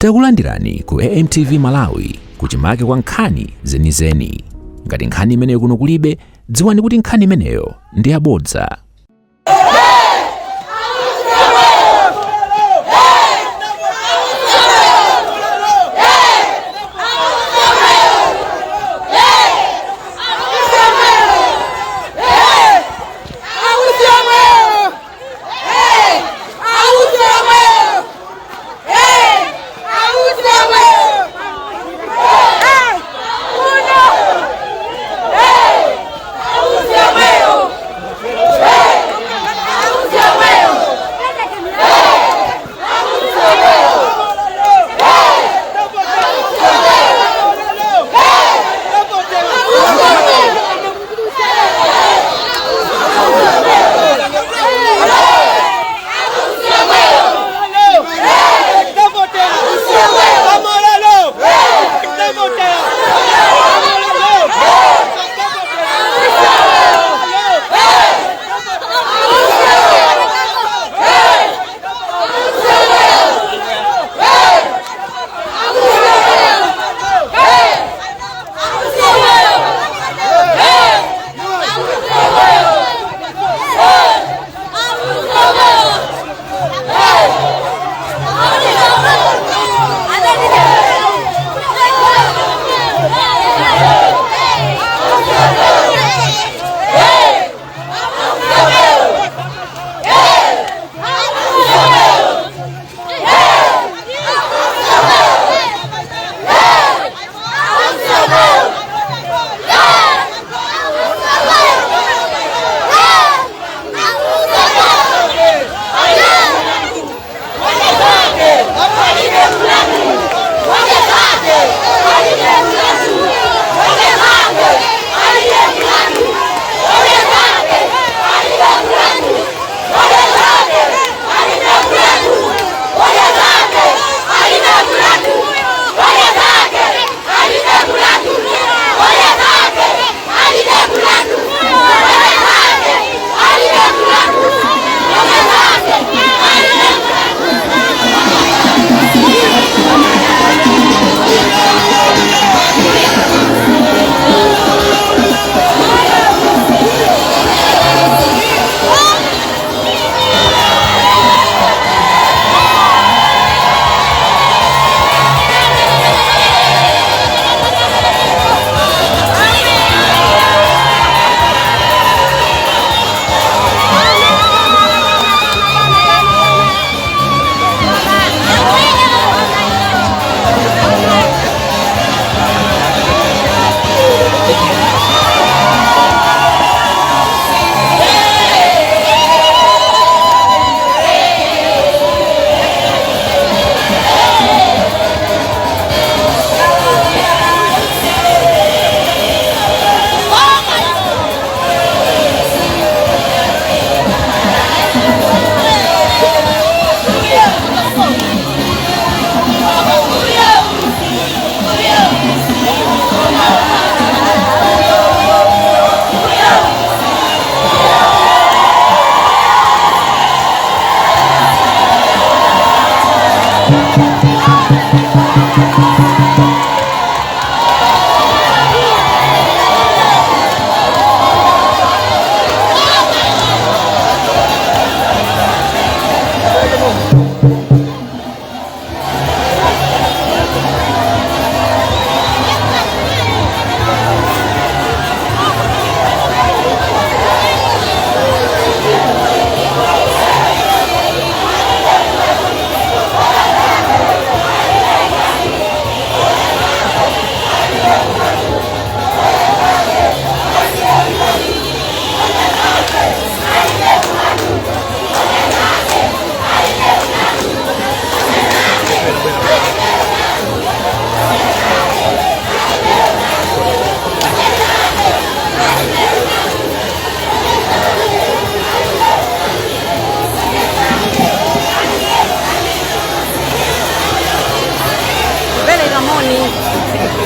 Takulandirani ku AMTV Malawi kuchimake kwa nkhani zenizeni. Ngati nkhani imeneyo kuno kulibe, dziwani kuti nkhani imeneyo ndi yabodza.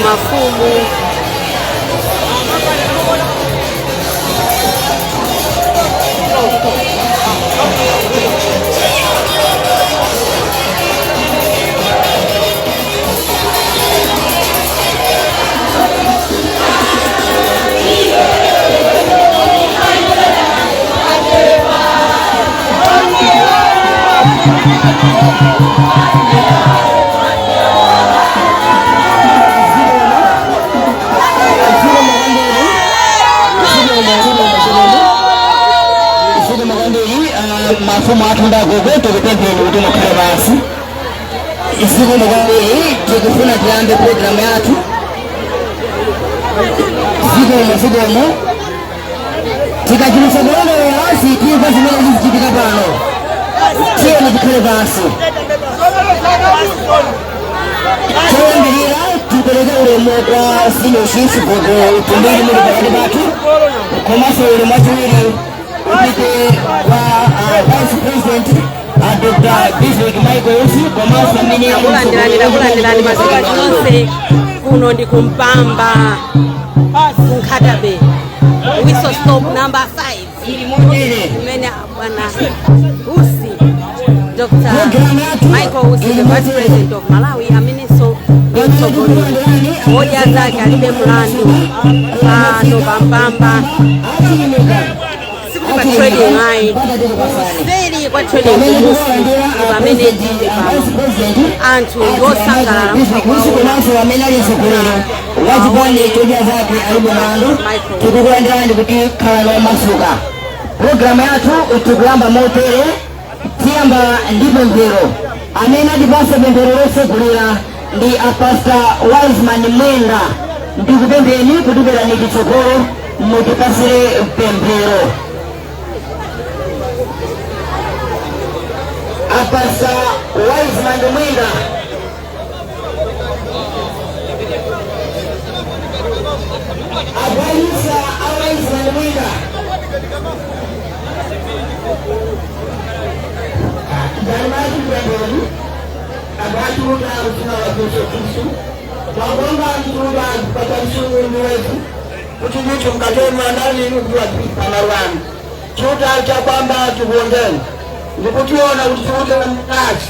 Mafumu agogo tukupempeni kuti mukhale basi isiku kwambiri tikufuna tiyambe program yathu zikomo tikachilisa kulondolela sitimva zimene zichitika pano tiyeni tikhale basi choyambirira tipereke ulemu kwa senior chief gogo tumbiri muli pakati pathu komanso ulemu wachiwiri upite kwa vice president Dr. Biswick Michael komanso amene akulandirani masiku achonse kuno ndi kumpamba Nkhatabay Wiso stop number 5 imene bwana Usi Dr. Michael Usi, the Vice President of Malawi, aminiso Odya Zache Alibe Mlandu Mpamba kwa trading hai very kwa trading kumusi bamene ndi anthu ngosangala mukulu amene ali mtsogoleri wachipani Odya Zache Alibe Mlandu tikukulandirani kuti khala masuka. Programu yathu tikuyamba motere tiyamba ndi pemphero amene atipasa pemphero losegulira ndi Pastor Wiseman Mwenga ndikupempheni kutiperani chitsogolo mutipasire pemphero. Pastor Wiseman Mwenga Abaisa Wiseman Mwenga Dalmati Brandon Abatuda Rutuna Wakusu Wabonga Ntuda Patansu Mwetu Kutumitu mkatema ndani Nukua Panarwani Chuta cha kwamba tukuongeni Nikutuona utituuta na mkazi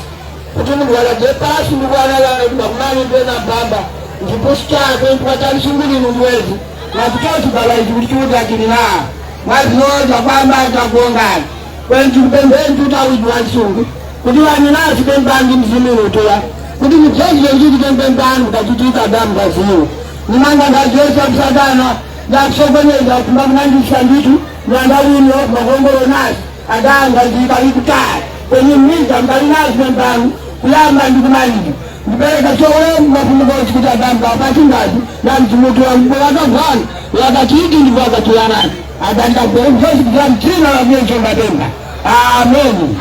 Kutumu wala jepasi Nikuwana la Kumani Pena Mpamba Njipushka Kwa tanishunguli Nungwezi Na kutotu bala Nikutuuta kilinaa Mwazi noja kwamba Takuongani Kwenye kupembeni Tutawidwa nsungu Kutuwa ninazi Pembangi mzimini utoya Kutuwa mcheji Yenjiti Pembangi Katutika damu kazimu Nimanga Kajwesa Msadana Nakisogonyeza Kumbamu Nandisha Nditu Nyandawino Magongoro nasi Adanga zikikutaa kwenye mita mbalinazi Pembangi kuyamba ndikumaliji Mbeleka chowe mwafunga uchikuta damba Wapati ngazi na mtumutu wa mbulaka kwani Wakatiki ndipo wakatuyanani Adanda kwa mfosi kwa mtina wa vyo chomba temba Amen.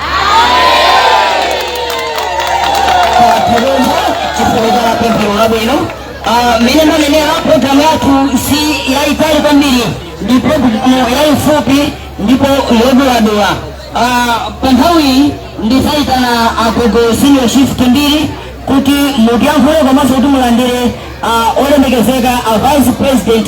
Kwa kirongo Chifureza la pempero la bweno Meneno menera programu yatu si ya itali kwa mbili Ndipo ya ufupi ndipo yodoladua Panthawi ndisaita na agogo senior chief tumbiri kuti mutiyankhule komanso kuti mulandire olemekezeka vice president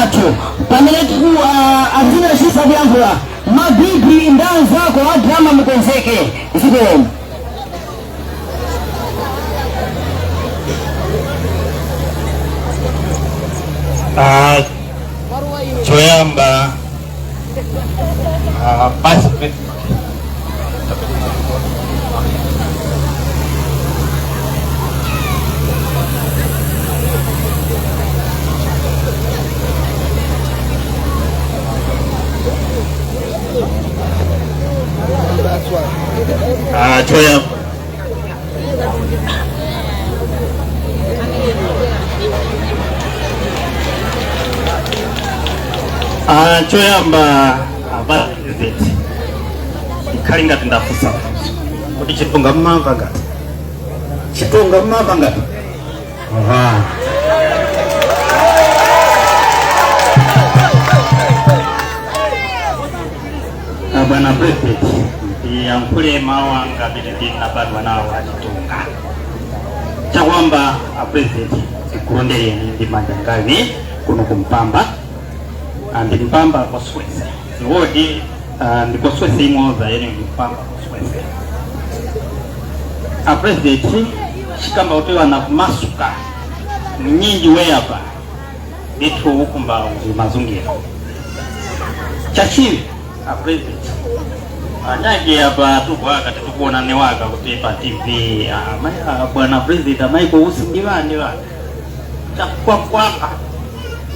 athu pamene senior chief atiyankhula mabibi ndanzako a drama mukonzeke zikomo. Choyamba vice president choyamba abazeti ikalinga tindafusa kuti chitunga mmamva ngati bwana president yankhule mawanga bidini na bado wanao achitunga chakwamba president ikulondereni ndi manjangani kuno kumpamba ndi Mpamba kwa Swese wodi ndi kwa Swese imoza yene ndi Mpamba kwa Swese president shikamba utewa na masuka mnyinji weyapa ditu ukumba mazungira chachiri president anyage hapa tukwaka tukuona newaka kutepa TV bwana president Michael Usi ndiwani wa chakwa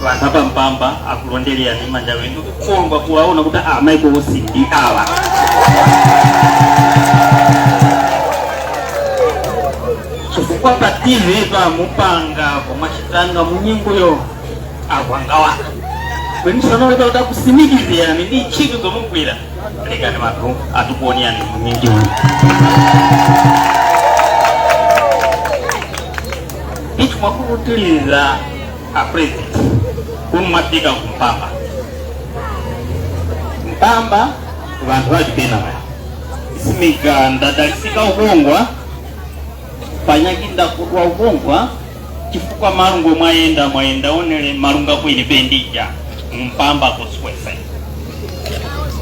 Vatapa Mpamba akulondelia ni manja wendu kuongwa kuwaona kuta Michael Usi ndi awa chifukwa pative pamupanga pomachitanga munyingo yo agwangawa kwenisano leba utakusimikizira ndi ntchito zomugwira lekani matu atukuoneyani munyingi uyu ichi mwakulutiliza a president kunu mwafika ku Mpamba vantu vajipena vaya isimika ndadalisika ubongwa panyakinda kutwa ubongwa chifukwa marungo mwaenda onele marunga kwini pendija Mpamba kuswesa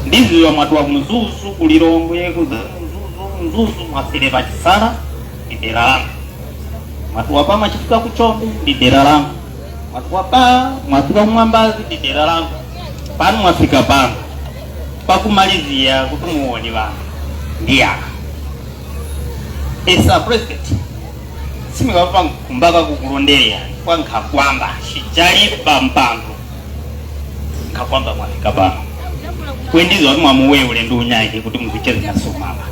ndizi wa mwatu wa mzuzu kulirongwe mzuzu mwasile vachisara ndidera langu mwatu wapama chifika kuchombe ndidera langu mwatu wapa mwafika kumwambazi ndidera langu panu mwafika panu pakumalizia kutumuoni vanhu ndiyaka esa president simikapa kumbaka kukulondeya kwa Nkhakwamba shijalipa mpando Nkhakwamba mwafika pano kwendizo watu mwamuwe ulendo unyake kuti muzicheze nasomala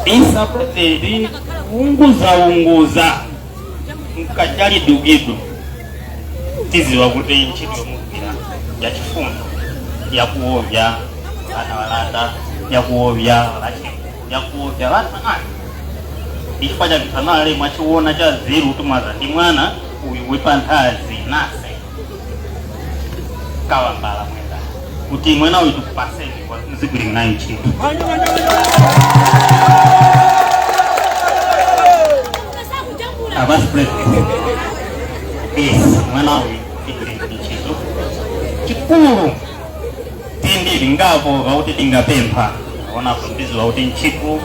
esa president unguza mkajali dugidu tiziwa kuti ntchito yomugwira ya chifundo yakuovya ana walanda yakuovya yakuovya vana chifukwa cha vithanale mwachiona cha ziru tumwaza ndi mwana uyu wepanthazi nase kawambala mwenda kuti mwena uyu tukupaseni kwa mzigwiri nayo ntchito abasi president mwana uyu ntchito chikulu tindi lingapo vauti tingapempha ona kundizi vauti ntchito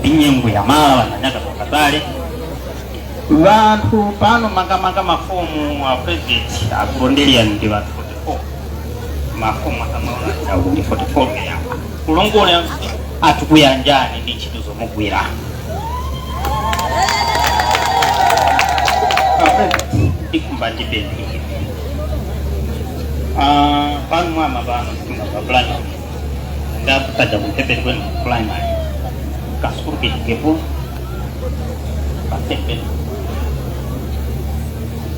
inyengo ya mala vananyaka pakatale vantu pano makamaka mafomu a president akulondelia ndi vantu 44 mafomu akamaona chawo ndi 44 ya kulongola atukuyanjani ndi ntchito zomugwira ikumba ndipendi pano mwama vano tunga plani ndaputaja kutepe kwenu plani kasukuru kijigepo patepe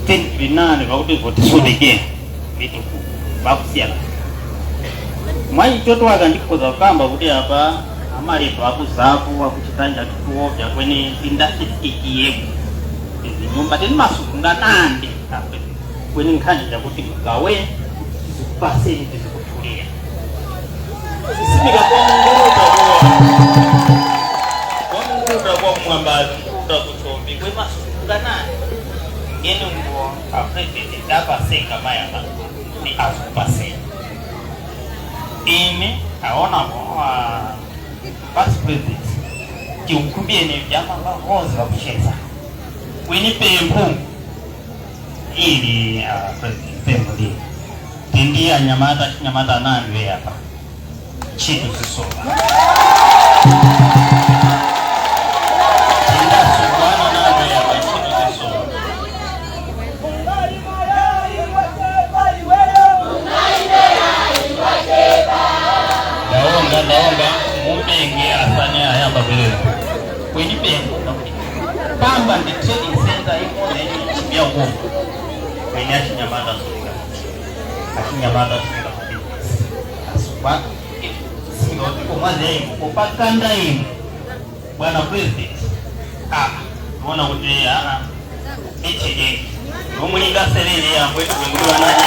tenvinane vakuti votisodeke vitu vakusiyana mwai toto wakandikoza kamba kuti apa amaleto akuzapo akuchitanja tukuovya kwene indasitiki nyumba tini masukunga nandi kweni nkhani chakuti mgawe paseni tizikutulia sisimika kwa mwambazi kuda kuchombi kwe masukunga nandi ngeni mgo aprete dapa senga mayama ni asupase ime aona kwa vice president kiukumbie ni vyama vahozi wakucheza weni pempu ili pempu li tindi ya nyamata nandwe hapa chitu sisoba tinda subwana nandwe hapa chitu sisoba daonga mupenge asane ayamba bele weni pempu Mpamba ndi trading center iko yenye chibia uko kwenye Nyamata Afrika Nyamata Afrika asupa sio kwa mwanzo kupakanda hii bwana president tuona kuti ichi umulinga selele ya kwetu ngulwa nani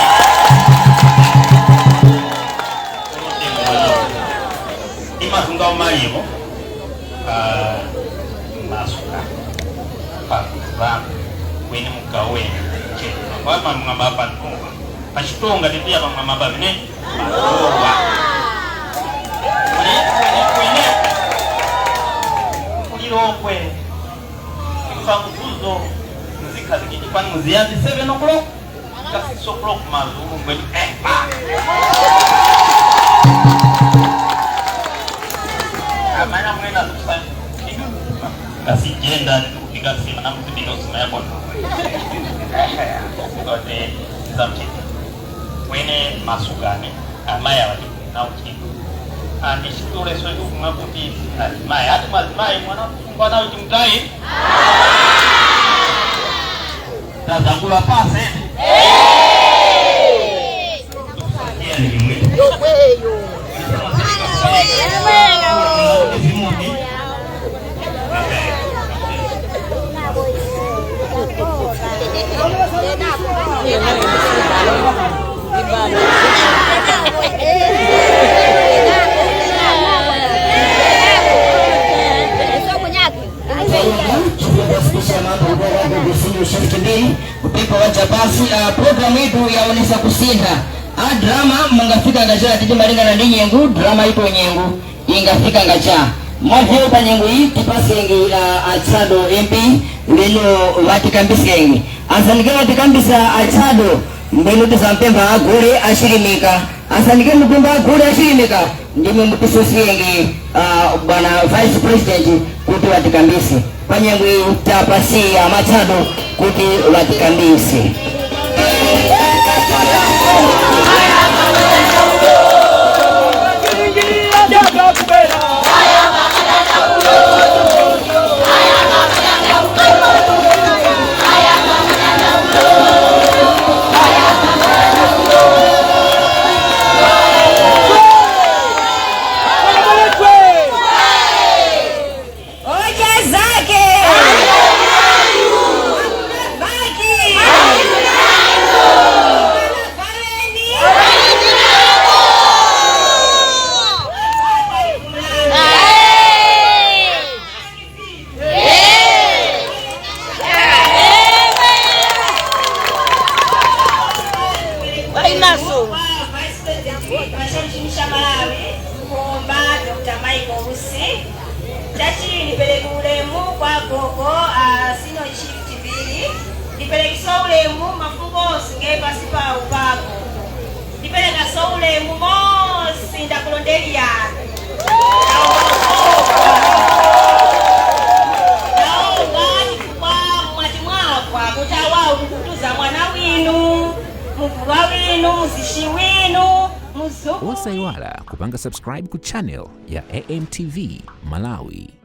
imasunga malipo masuka pakuzana kweni mugawe chero kwama mwamaba ntonga pachitonga ndiya pamwamaba mene matowa kweni kulirokwe kufanguzo muzikazikiti pani muziyazi 7 o'clock kasi 6 o'clock mazuru kweni amana mwena tusana kasi jenda kasi mana mtu binosi maya kono kote zamchiti wene masugane amaya wali na uchi nishukuru sote kumwabudu mai hata mazimai mwana ukimtai tazangula pase Program yetu yaonesha kusinda drama mungafika ngacha tiji maringa na nyengu drama ipo nyengu ingafika ngacha mavyo pa nyengu hii tipasengi achado MP leno watikambisenge asanike watikambisa achado mbenu tisampemba agure ashirimika asanike mpemba agure ashirimika ndime mtisosienge bwana vice president kuti watikambise pa nyengu hii tapasi amachado kuti watikambise. Odya Zache Zache Alibe Mlandu kwa gogo sino chief kibili nipeleka ulemu mafungo singe pasipa upako nipeleka ulemu mosi ndakulondelia kutawa ukutuza mwana winu mukuru winu muzishi winu Usaiwala kupanga subscribe ku channel ya AMTV Malawi.